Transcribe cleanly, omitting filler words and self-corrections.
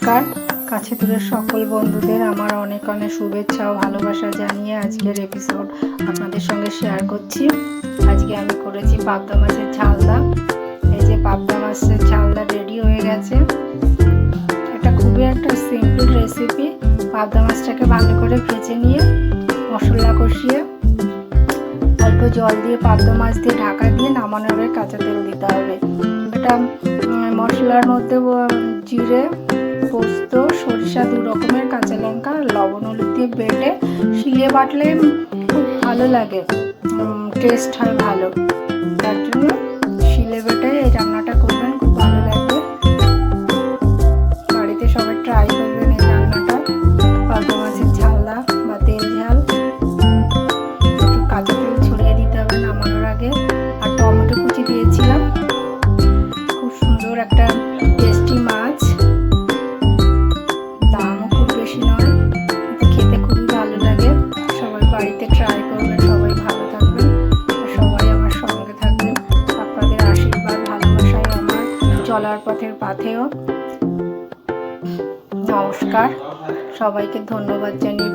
নমস্কার। কাছে দূরের সকল বন্ধুদের আমার অনেক অনেক শুভেচ্ছা ও ভালোবাসা জানিয়ে আজকের এপিসোড আপনাদের সঙ্গে শেয়ার করছি। আজকে আমি করেছি পাবদা মাছের ঝালদা। এই যে পাবদা মাছের ঝালদা রেডি হয়ে গেছে। এটা খুবই একটা সিম্পল রেসিপি। পাবদা মাছটাকে ভালো করে ভেজে নিয়ে মশলা কষিয়ে অল্প জল দিয়ে পাবদা মাছ দিয়ে ঢাকা দিয়ে নামানোর আগে কাঁচা তেল দিতে হবে। এটা মশলার মধ্যে জিরে, পোস্ত, সরিষা, 2 রকমের কাঁচা লঙ্কা, লবণ হলুদ দিয়ে বেটে শিলে বাটলে খুব ভালো লাগে, টেস্ট হয় ভালো। তার জন্য শিলে বেটে এই রান্নাটা করবেন, খুব ভালো লাগবে। বাড়িতে সবাই ট্রাই করবেন এই রান্নাটা, পাবদা মাছের ঝালদা বা তেল ঝাল। একটু কাঁচা তেল ছড়িয়ে দিতে হবে নামানোর আগে। আর টমেটো কুচি দিয়েছিলাম। খুব সুন্দর একটা টেস্টি মাছ, দামও খুব বেশি নয়, খেতে খুবই ভালো লাগে। সবাই বাড়িতে ট্রাই করবেন। সবাই ভালো থাকবেন আর সবাই আমার সঙ্গে থাকবেন। আপনাদের আশীর্বাদ ভালোবাসায় আমার চলার পথের পাথেয়। নমস্কার, সবাইকে ধন্যবাদ জানিয়ে